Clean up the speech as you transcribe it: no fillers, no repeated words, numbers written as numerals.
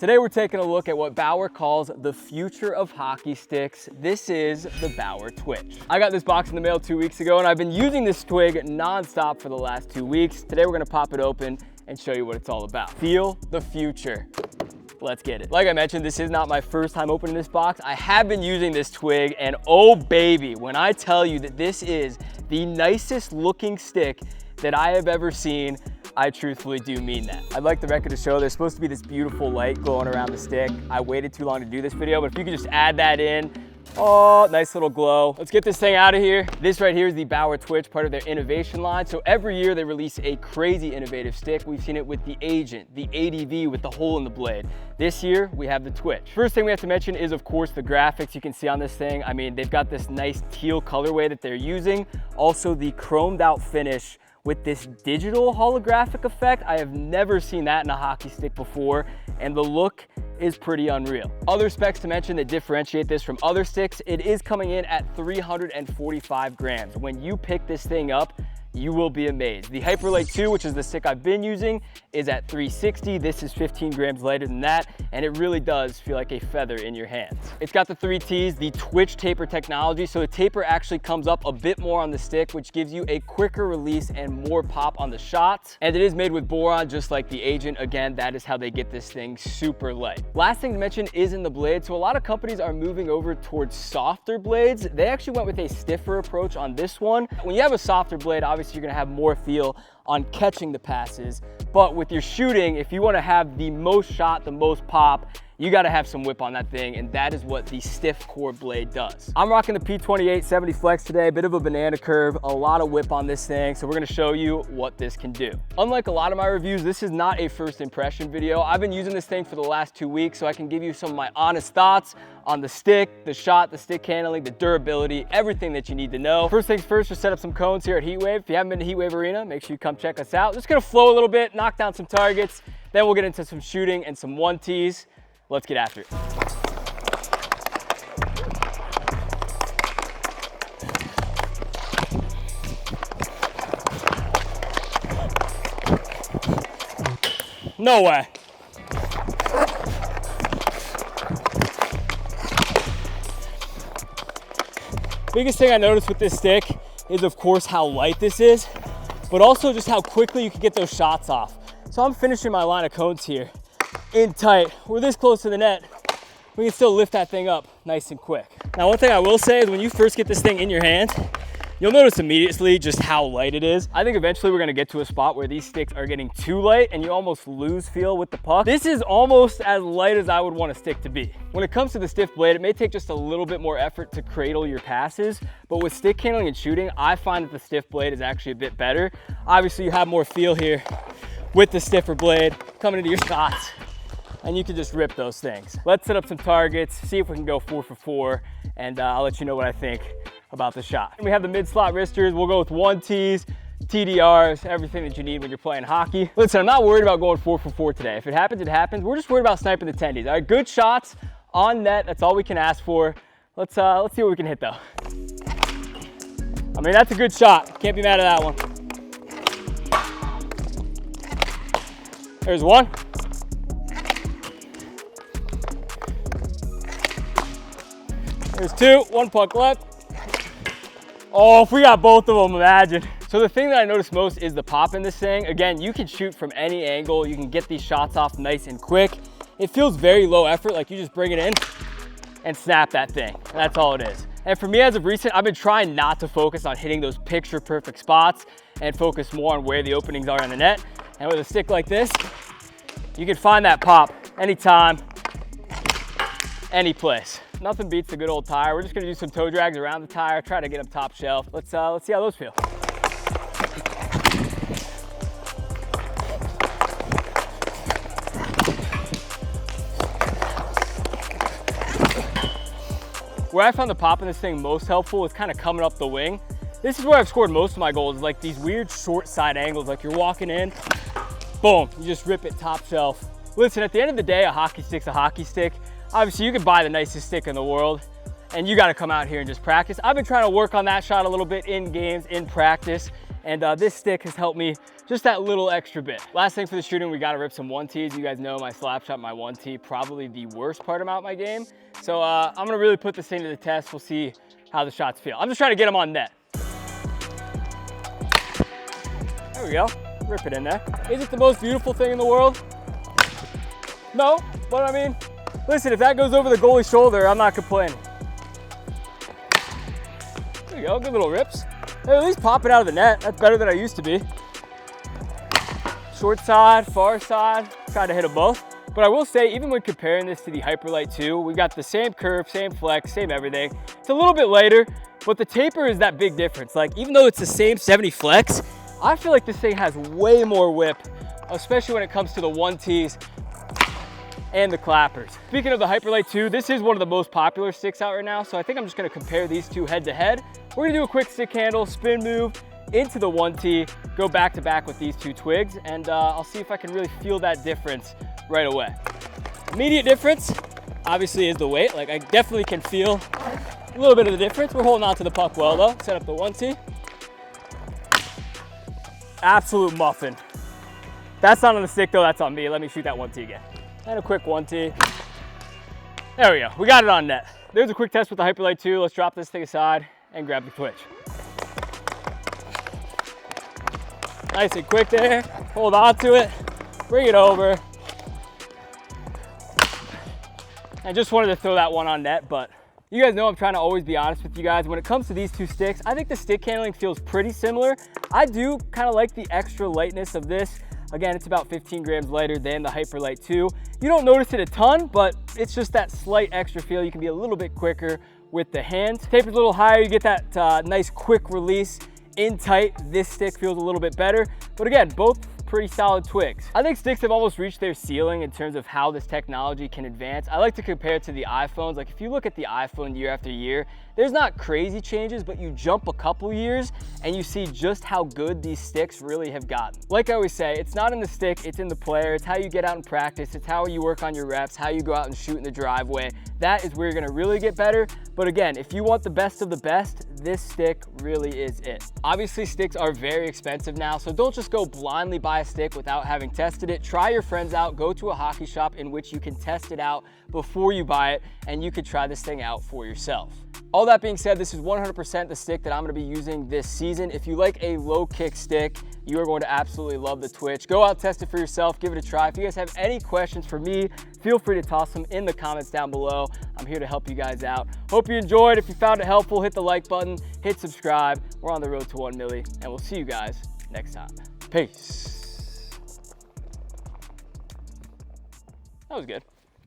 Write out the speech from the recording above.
Today we're taking a look at what Bauer calls the future of hockey sticks. This is the Bauer Twitch. I got this box in the mail 2 weeks ago and I've been using this twig non-stop for the last 2 weeks. Today we're gonna pop it open and show you what it's all about. Feel the future. Let's get it. Like I mentioned, this is not my first time opening this box. I have been using this twig and oh baby, when I tell you that this is the nicest looking stick that I have ever seen, I truthfully do mean that. I'd like the record to show there's supposed to be this beautiful light glowing around the stick. I waited too long to do this video, but if you could just add that in, oh, nice little glow. Let's get this thing out of here. This right here is the Bauer Twitch, part of their innovation line. So every year they release a crazy innovative stick. We've seen it with the Agent, the ADV with the hole in the blade. This year we have the Twitch. First thing we have to mention is of course the graphics you can see on this thing. I mean, they've got this nice teal colorway that they're using. Also the chromed out finish with this digital holographic effect. I have never seen that in a hockey stick before, and the look is pretty unreal. Other specs to mention that differentiate this from other sticks, it is coming in at 345 grams. When you pick this thing up, you will be amazed. The Hyperlight 2, which is the stick I've been using, is at 360. This is 15 grams lighter than that, and it really does feel like a feather in your hands. It's got the 3 T's, the Twitch taper technology, so the taper actually comes up a bit more on the stick, which gives you a quicker release and more pop on the shots. And it is made with boron, just like the Agent. Again, that is how they get this thing super light. Last thing to mention is in the blade. So a lot of companies are moving over towards softer blades. They actually went with a stiffer approach on this one. When you have a softer blade, obviously you're gonna have more feel on catching the passes, but with your shooting, if you want to have the most shot, the most pop, you got to have some whip on that thing, and that is what the stiff core blade does. I'm rocking the P28 70 Flex today, a bit of a banana curve, a lot of whip on this thing, so we're going to show you what this can do. Unlike a lot of my reviews, this is not a first impression video. I've been using this thing for the last 2 weeks, so I can give you some of my honest thoughts on the stick, the shot, the stick handling, the durability, everything that you need to know. First things first, just set up some cones here at Heatwave. If you haven't been to Heatwave Arena, make sure you come check us out. Just gonna flow a little bit, knock down some targets, then we'll get into some shooting and some 1Ts. Let's get after it. No way. Biggest thing I noticed with this stick is of course how light this is, but also just how quickly you can get those shots off. So I'm finishing my line of cones here in tight. We're this close to the net, we can still lift that thing up nice and quick. Now, one thing I will say is when you first get this thing in your hand, you'll notice immediately just how light it is. I think eventually we're gonna get to a spot where these sticks are getting too light and you almost lose feel with the puck. This is almost as light as I would want a stick to be. When it comes to the stiff blade, it may take just a little bit more effort to cradle your passes, but with stick handling and shooting, I find that the stiff blade is actually a bit better. Obviously you have more feel here with the stiffer blade coming into your shots, and you can just rip those things. Let's set up some targets, see if we can go 4 for 4, and I'll let you know what I think about the shot. We have the mid-slot wristers. We'll go with 1Ts, TDRs, everything that you need when you're playing hockey. Listen, I'm not worried about going 4 for 4 today. If it happens, it happens. We're just worried about sniping the tendies. All right, good shots on net. That's all we can ask for. Let's see what we can hit though. I mean, that's a good shot. Can't be mad at that one. There's one. There's 2, 1 puck left. Oh, if we got both of them, imagine. So the thing that I notice most is the pop in this thing. Again, you can shoot from any angle. You can get these shots off nice and quick. It feels very low effort, like you just bring it in and snap that thing. That's all it is. And for me, as of recent, I've been trying not to focus on hitting those picture perfect spots and focus more on where the openings are in the net. And with a stick like this, you can find that pop anytime, any place. Nothing beats the good old tire. We're just gonna do some toe drags around the tire, try to get them top shelf. Let's see how those feel. Where I found the pop in this thing most helpful is kind of coming up the wing. This is where I've scored most of my goals, like these weird short side angles, like you're walking in, boom, you just rip it top shelf. Listen, at the end of the day, a hockey stick's a hockey stick. Obviously, you can buy the nicest stick in the world, and you got to come out here and just practice. I've been trying to work on that shot a little bit in games, in practice, And this stick has helped me just that little extra bit. Last thing for the shooting, we gotta rip some 1Ts. You guys know my slap shot, my 1T, probably the worst part about my game. So I'm gonna really put this thing to the test. We'll see how the shots feel. I'm just trying to get them on net. There we go, rip it in there. Is it the most beautiful thing in the world? No, but I mean, listen, if that goes over the goalie's shoulder, I'm not complaining. There you go, good little rips. They're at least popping out of the net. That's better than I used to be. Short side, far side, try to hit them both. But I will say, even when comparing this to the Hyperlight 2, we got the same curve, same flex, same everything. It's a little bit lighter, but the taper is that big difference. Like, even though it's the same 70 flex, I feel like this thing has way more whip, especially when it comes to the 1Ts and the clappers. Speaking of the Hyperlight 2, this is one of the most popular sticks out right now, so I think I'm just gonna compare these two head to head. We're gonna do a quick stick handle, spin move into the 1T, go back to back with these two twigs, and I'll see if I can really feel that difference right away. Immediate difference, obviously, is the weight. Like, I definitely can feel a little bit of the difference. We're holding on to the puck well though. Set up the 1T. Absolute muffin. That's not on the stick though, that's on me. Let me shoot that 1T again. And a quick 1T. There we go, we got it on net. There's a quick test with the Hyperlight 2. Let's drop this thing aside and grab the Twitch. Nice and quick there. Hold on to it, bring it over. I just wanted to throw that one on net, but you guys know I'm trying to always be honest with you guys. When it comes to these two sticks, I think the stick handling feels pretty similar. I do kind of like the extra lightness of this. Again, it's about 15 grams lighter than the Hyperlight 2. You don't notice it a ton, but it's just that slight extra feel. You can be a little bit quicker with the hand. Taper's a little higher, you get that nice quick release. In tight, this stick feels a little bit better. But again, both pretty solid twigs. I think sticks have almost reached their ceiling in terms of how this technology can advance. I like to compare it to the iPhones. Like, if you look at the iPhone year after year, there's not crazy changes, but you jump a couple years and you see just how good these sticks really have gotten. Like I always say, it's not in the stick, it's in the player. It's how you get out and practice. It's how you work on your reps, how you go out and shoot in the driveway. That is where you're gonna really get better. But again, if you want the best of the best, this stick really is it. Obviously, sticks are very expensive now, so don't just go blindly buy a stick without having tested it. Try your friends out, go to a hockey shop in which you can test it out before you buy it, and you could try this thing out for yourself. All that being said, this is 100% the stick that I'm gonna be using this season. If you like a low kick stick, you are going to absolutely love the Twitch. Go out, test it for yourself, give it a try. If you guys have any questions for me, feel free to toss them in the comments down below. I'm here to help you guys out. Hope you enjoyed. If you found it helpful, hit the like button, hit subscribe. We're on the road to 1 milli, and we'll see you guys next time. Peace. That was good.